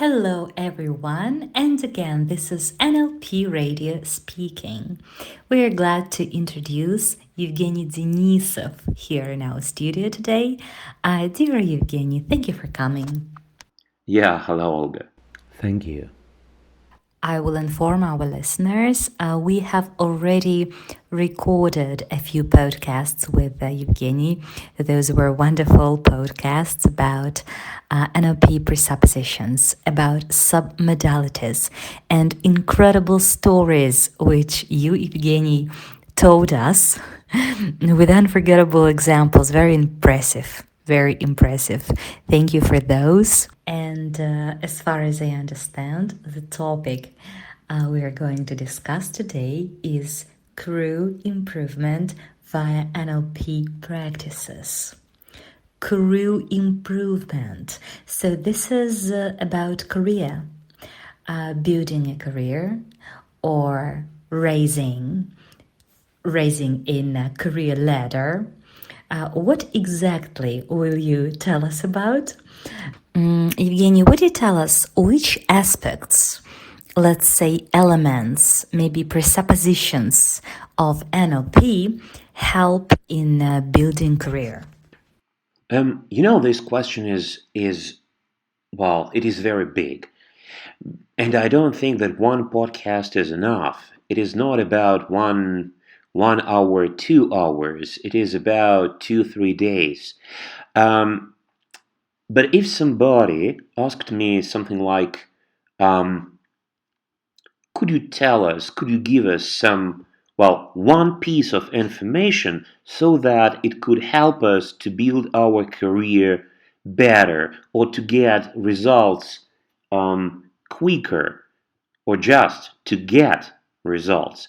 Hello, everyone, and again, this is NLP Radio speaking. We are glad to introduce Evgeniy Denissov here in our studio today. Dear Evgeny, thank you for coming. Yeah, hello, Olga. Thank you. I will inform our listeners we have already recorded a few podcasts with Evgeny. Those were wonderful podcasts about NLP presuppositions, about submodalities, and incredible stories which you, Evgeny, told us with unforgettable examples. Very impressive. Very impressive. Thank you for those. And as far as I understand, the topic we are going to discuss today is crew improvement via NLP practices. Career improvement. So, this is about career, building a career or raising in a career ladder. What exactly will you tell us about? Evgeny, would you tell us which aspects, let's say elements, maybe presuppositions of NLP help in building career? This question is it is very big, and I don't think that one podcast is enough. It is not about one hour, 2 hours. It is about 2, 3 days. Um, but if somebody asked me something like, um, could you give us one piece of information so that it could help us to build our career better or to get results quicker or just to get results?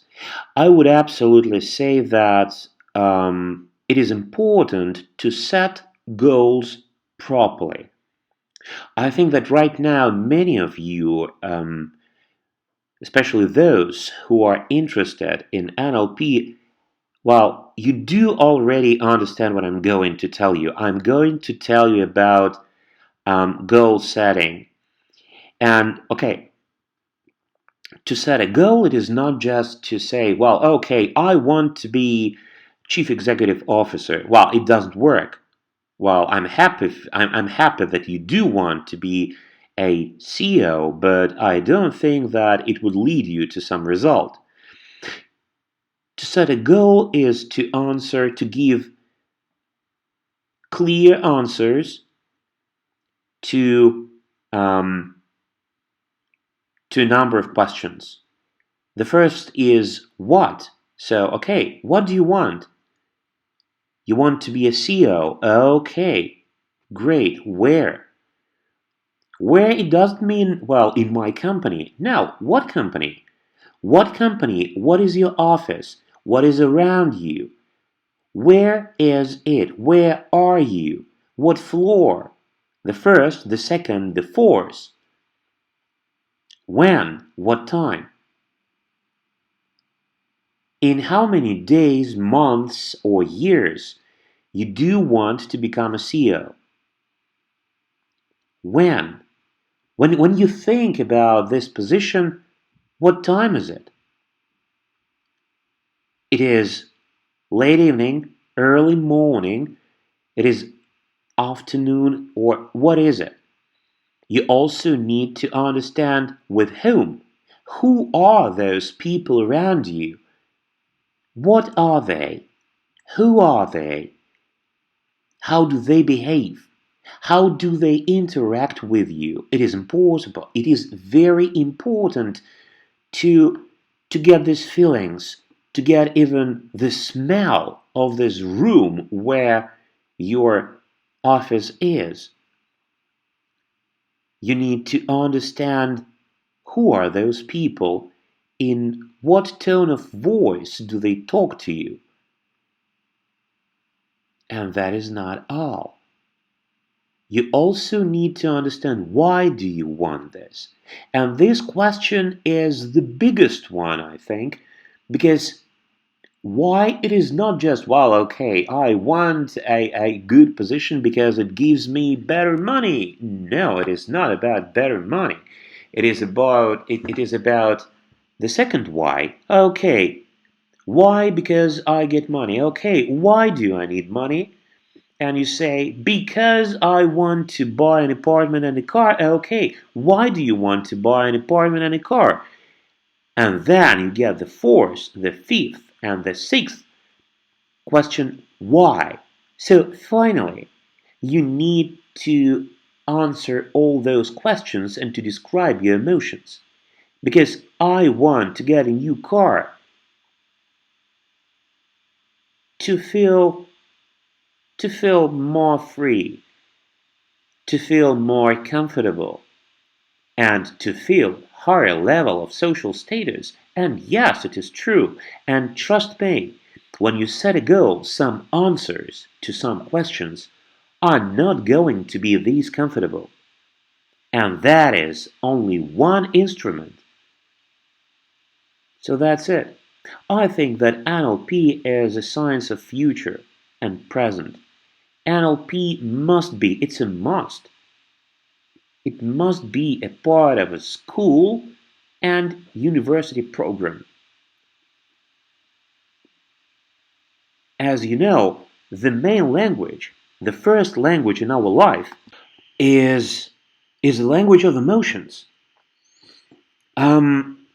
I would absolutely say that it is important to set goals properly. I think that right now many of you especially those who are interested in NLP, well, you do already understand what I'm going to tell you. I'm going to tell you about goal setting. And okay, to set a goal, it is not just to say, well, okay, I want to be chief executive officer. Well, it doesn't work. Well, I'm happy that you do want to be a CEO, but I don't think that it would lead you to some result. To set a goal is to give clear answers to um, to a number of questions. The first is what. So, okay, what do you want? You want to be a CEO. Okay, great. Where? Where it doesn't mean, well, in my company. No, what company? What company? What is your office? What is around you? Where is it? Where are you? What floor? The first, the second, the fourth. When? What time? In how many days, months, or years you do want to become a CEO? When? When you think about this position, what time is it? It is late evening, early morning, it is afternoon, or what is it? You also need to understand with whom. Who are those people around you? What are they? Who are they? How do they behave? How do they interact with you? It is important. It is very important to get these feelings, to get even the smell of this room where your office is. You need to understand who are those people, in what tone of voice do they talk to you. And that is not all. You also need to understand why do you want this. And this question is the biggest one, I think, because Why it is not just, well, okay, I want a good position because it gives me better money. No, it is not about better money. It is about the second why. Okay, why? Because I get money. Okay, why do I need money? And you say, because I want to buy an apartment and a car. Okay, why do you want to buy an apartment and a car? And then you get the fourth, the fifth, and the sixth question, why? So finally, you need to answer all those questions and to describe your emotions. Because I want to get a new car to feel more free, to feel more comfortable, and to feel higher level of social status. And yes, it is true. And trust me, when you set a goal, some answers to some questions are not going to be these comfortable. And that is only one instrument. So that's it. I think that NLP is a science of future and present. NLP must be, it's a must. It must be a part of a school and university program. As you know, the main language, the first language in our life, is the language of emotions. Um,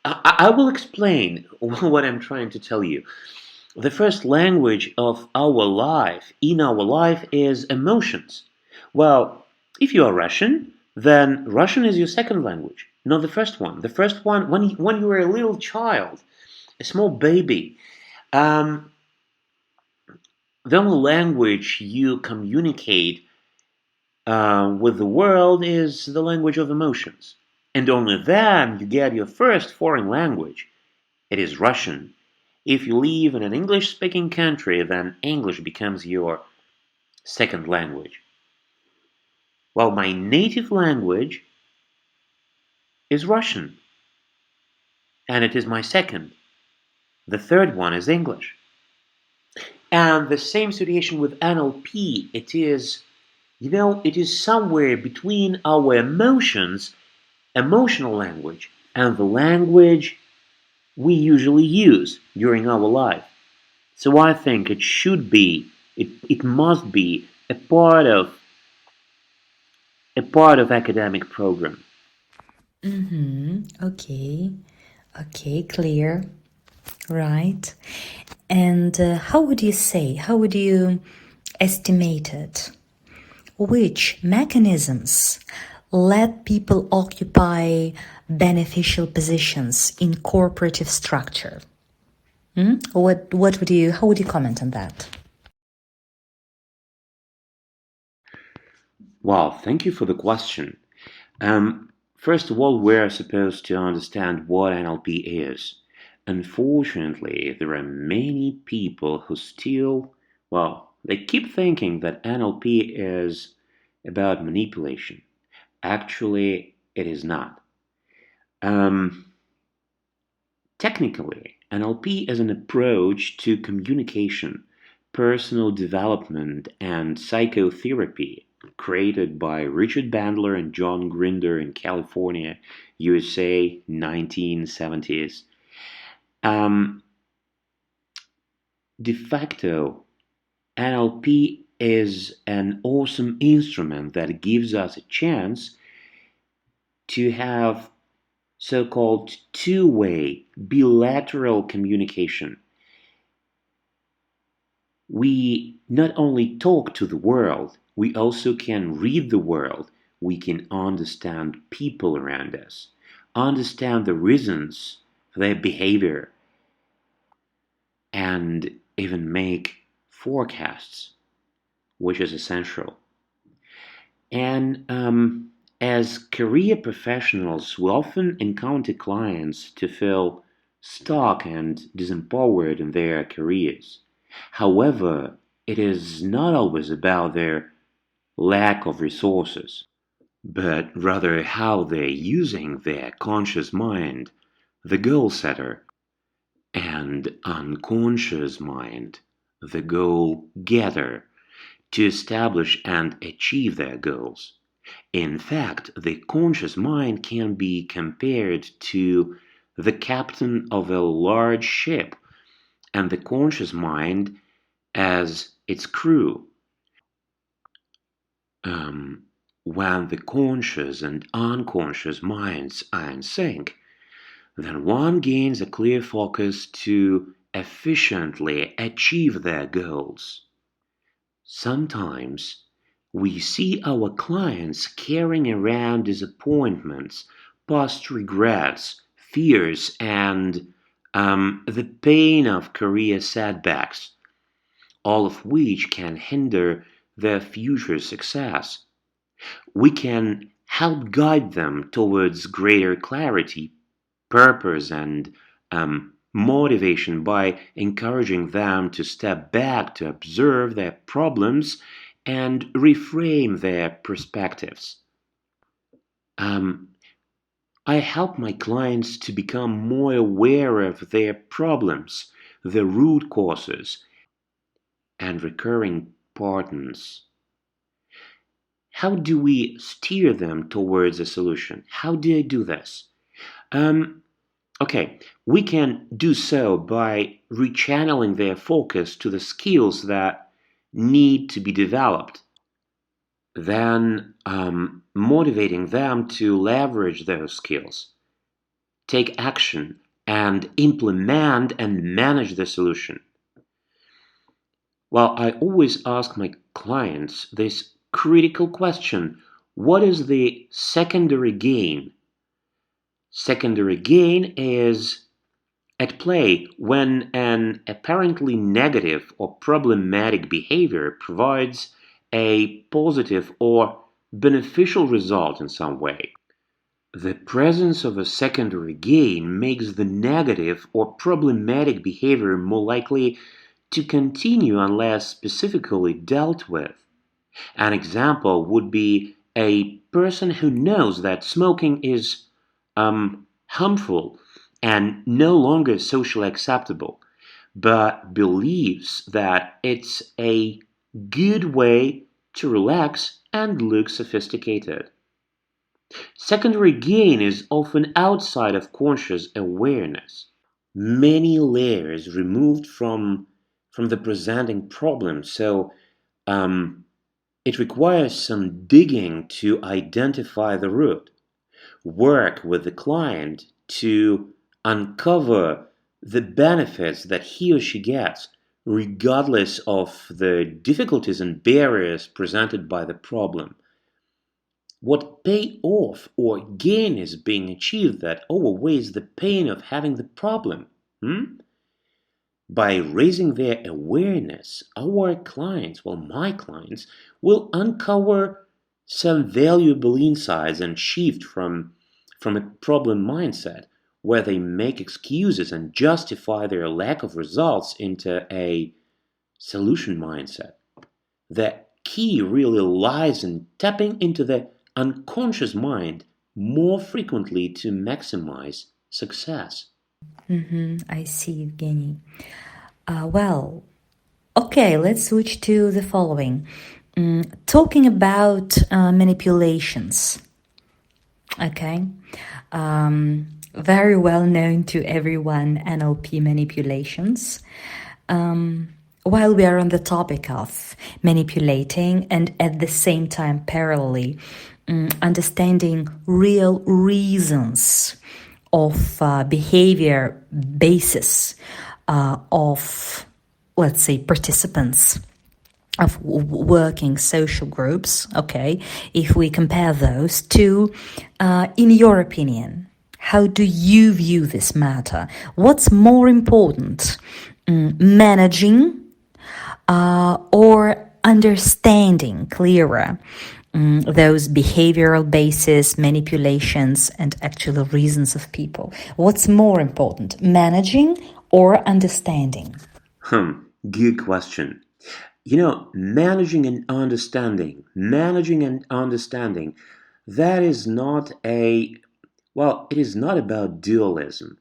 I will explain what I'm trying to tell you. The first language of our life, in our life, is emotions. Well, if you are Russian, then Russian is your second language, not the first one. The first one, when you were a little child, a small baby, um, the only language you communicate with the world is the language of emotions. And only then you get your first foreign language. It is Russian. If you live in an English speaking country, then English becomes your second language. Well, my native language is Russian, and it is my second. The third one is English. And the same situation with NLP. It is somewhere between our emotional language, and the language we usually use during our life. So I think it must be a part of academic program. Okay, okay, clear, right? And how would you estimate it? Which mechanisms let people occupy beneficial positions in cooperative structure? How would you comment on that? Well, thank you for the question. First of all, we're supposed to understand what NLP is. Unfortunately, there are many people who still, well, they keep thinking that NLP is about manipulation. Actually, it is not. Um, Technically, NLP is an approach to communication, personal development, and psychotherapy created by Richard Bandler and John Grinder in California, USA, 1970s. Um, de facto, NLP is an awesome instrument that gives us a chance to have so-called two-way bilateral communication. We not only talk to the world, we also can read the world. We can understand people around us, understand the reasons for their behavior, and even make forecasts, which is essential. And as career professionals, we often encounter clients to feel stuck and disempowered in their careers. However, it is not always about their lack of resources, but rather how they're using their conscious mind, the goal setter. and unconscious mind, the goal getter, to establish and achieve their goals. In fact, the conscious mind can be compared to the captain of a large ship and the conscious mind as its crew. Um, when the conscious and unconscious minds are in sync, then one gains a clear focus to efficiently achieve their goals. Sometimes we see our clients carrying around disappointments, past regrets, fears, and the pain of career setbacks, all of which can hinder their future success. We can help guide them towards greater clarity, purpose, and motivation by encouraging them to step back to observe their problems and reframe their perspectives. Um, I help my clients to become more aware of their problems, the root causes, and recurring patterns. How do we steer them towards a solution? How do I do this? Um, Okay, we can do so by rechanneling their focus to the skills that need to be developed, then motivating them to leverage those skills, take action, and implement and manage the solution. Well, I always ask my clients this critical question: what is the secondary gain? Secondary gain is at play when an apparently negative or problematic behavior provides a positive or beneficial result in some way. The presence of a secondary gain makes the negative or problematic behavior more likely to continue unless specifically dealt with. An example would be a person who knows that smoking is harmful and no longer socially acceptable, but believes that it's a good way to relax and look sophisticated. Secondary gain is often outside of conscious awareness. Many layers removed from the presenting problem, so um, it requires some digging to identify the root. Work with the client to uncover the benefits that he or she gets, regardless of the difficulties and barriers presented by the problem. What payoff or gain is being achieved that outweighs the pain of having the problem? Hmm? By raising their awareness, our clients, well, my clients, will uncover some valuable insights and shift from a problem mindset where they make excuses and justify their lack of results into a solution mindset. The key really lies in tapping into the unconscious mind more frequently to maximize success. I see, Evgeny. Well, okay, let's switch to the following. Talking about manipulations. Okay. Very well known to everyone, NLP manipulations. While we are on the topic of manipulating and at the same time parallelly understanding real reasons of behavior basis of, let's say, participants of working social groups, okay, if we compare those two, in your opinion, how do you view this matter? What's more important, managing or understanding clearer those behavioral basis, manipulations, and actual reasons of people? What's more important, managing or understanding? Good question. Managing and understanding, that is not a, well, it is not about dualism.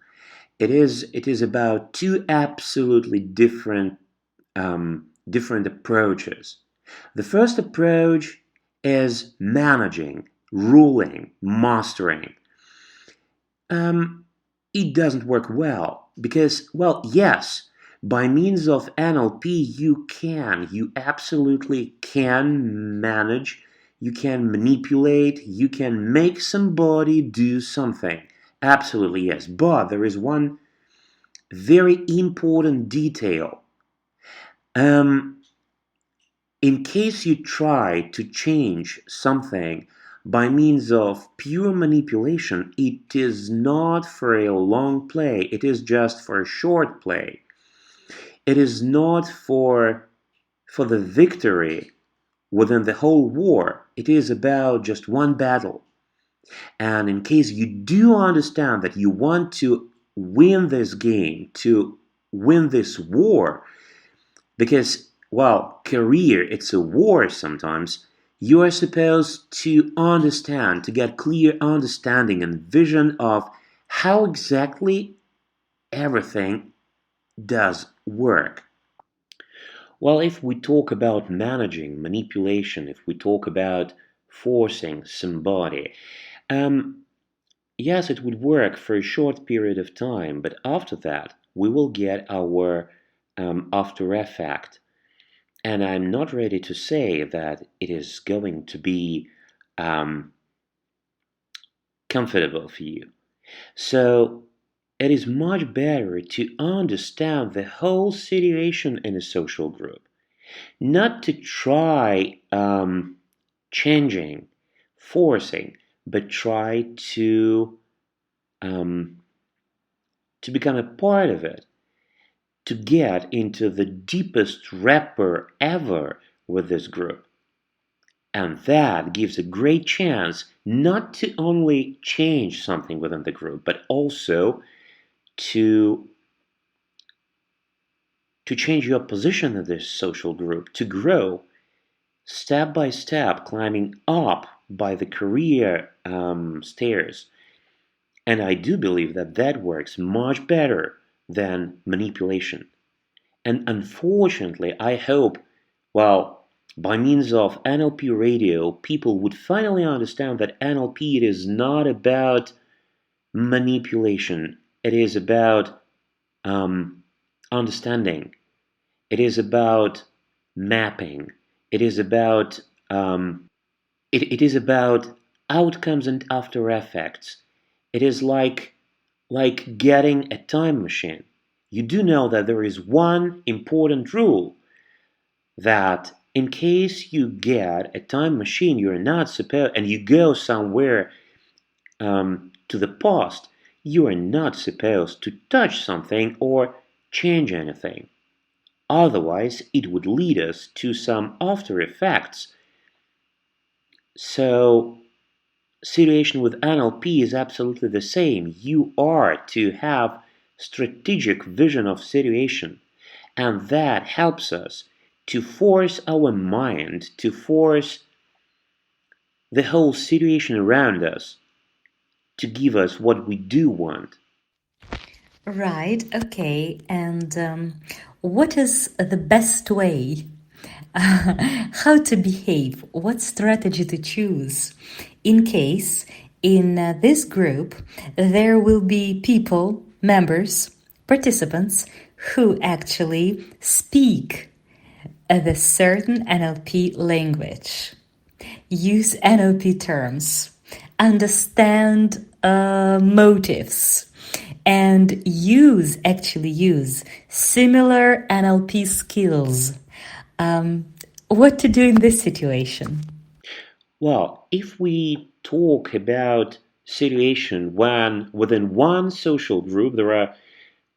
It is about two absolutely different approaches. The first approach is managing, ruling, mastering. Um, it doesn't work well because, well, yes, by means of NLP, you absolutely can manage, you can manipulate, you can make somebody do something. Absolutely, yes. But there is one very important detail. Um, in case you try to change something by means of pure manipulation, it is not for a long play, it is just for a short play. It is not for the victory within the whole war. It is about just one battle. And in case you do understand that you want to win this game, to win this war, because, well, career, it's a war sometimes. You are supposed to understand, to get clear understanding and vision of how exactly everything does work. Well, if we talk about managing, manipulation, if we talk about forcing somebody, um, yes, it would work for a short period of time, but after that, we will get our after effect. And I'm not ready to say that it is going to be um, comfortable for you. So it is much better to understand the whole situation in a social group, not to try changing, forcing, but try um, to become a part of it, to get into the deepest rapport ever with this group. And that gives a great chance not to only change something within the group, but also to change your position in this social group, to grow step by step, climbing up by the career stairs. And I do believe that that works much better than manipulation. And unfortunately, I hope, well, by means of NLP radio, people would finally understand that NLP, it is not about manipulation. It is about understanding. It is about mapping. It is about it is about outcomes and after effects. It is like getting a time machine. You do know that there is one important rule, that in case you get a time machine, you're not supposed, and you go somewhere to the past, you are not supposed to touch something or change anything. Otherwise, it would lead us to some after effects. So, situation with NLP is absolutely the same. You are to have strategic vision of situation, and that helps us to force our mind, to force the whole situation around us to give us what we do want. Right, okay. And what is the best way? How to behave? What strategy to choose? In case in this group there will be people, members, participants who actually speak the certain NLP language, use NLP terms, understand motives, and actually use similar NLP skills. What to do in this situation? Well, if we talk about situation when within one social group there are,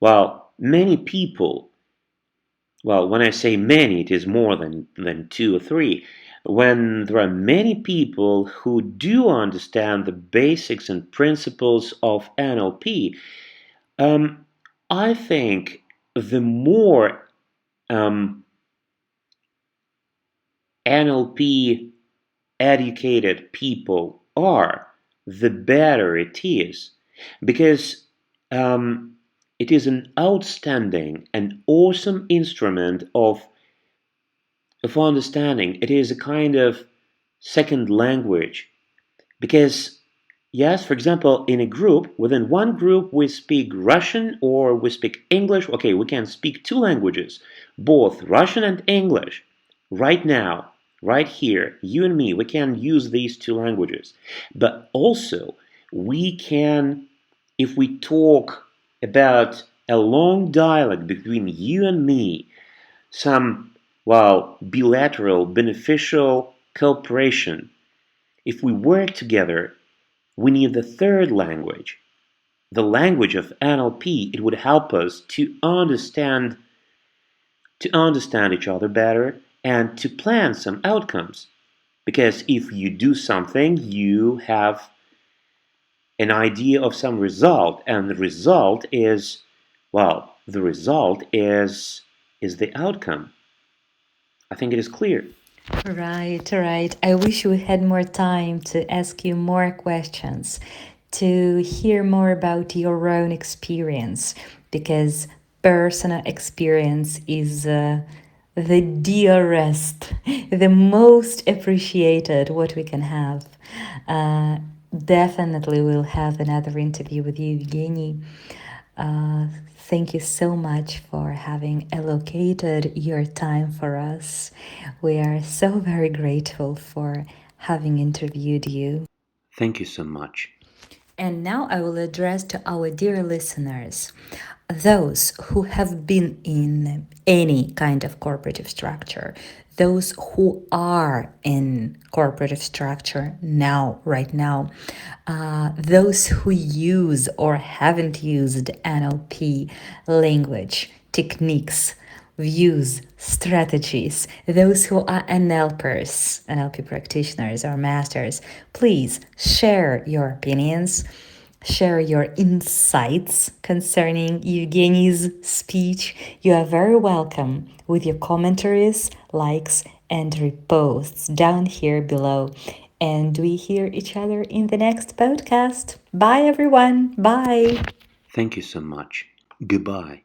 well, many people, well, when I say many, it is more than two or three. When there are many people who do understand the basics and principles of NLP, um, I think the more um, NLP educated people are, the better it is. Because It is an outstanding and awesome instrument of understanding. It is a kind of second language. Because, yes, for example, in a group, within one group, we speak Russian or we speak English. Okay, we can speak two languages, both Russian and English. Right now, right here, you and me, we can use these two languages. But also, we can, if we talk about a long dialogue between you and me, some, well, bilateral, beneficial cooperation, if we work together, we need the third language, the language of NLP. It would help us to understand each other better and to plan some outcomes. Because if you do something, you have an idea of some result, and the result is, well, the result is the outcome. I think it is clear. Right, right. I wish we had more time to ask you more questions, to hear more about your own experience, because personal experience is the dearest, the most appreciated what we can have. Uh, Definitely, we'll have another interview with you, Evgeny. Uh, Thank you so much for having allocated your time for us. We are so very grateful for having interviewed you. Thank you so much. And now I will address to our dear listeners, those who have been in any kind of corporative structure, those who are in corporative structure now, right now, those who use or haven't used NLP language, techniques, views, strategies, those who are NLPers, NLP practitioners or masters, please share your opinions, share your insights concerning Evgeny's speech. You are very welcome with your commentaries, likes, and reposts down here below. And we hear each other in the next podcast. Bye, everyone. Bye. Thank you so much. Goodbye.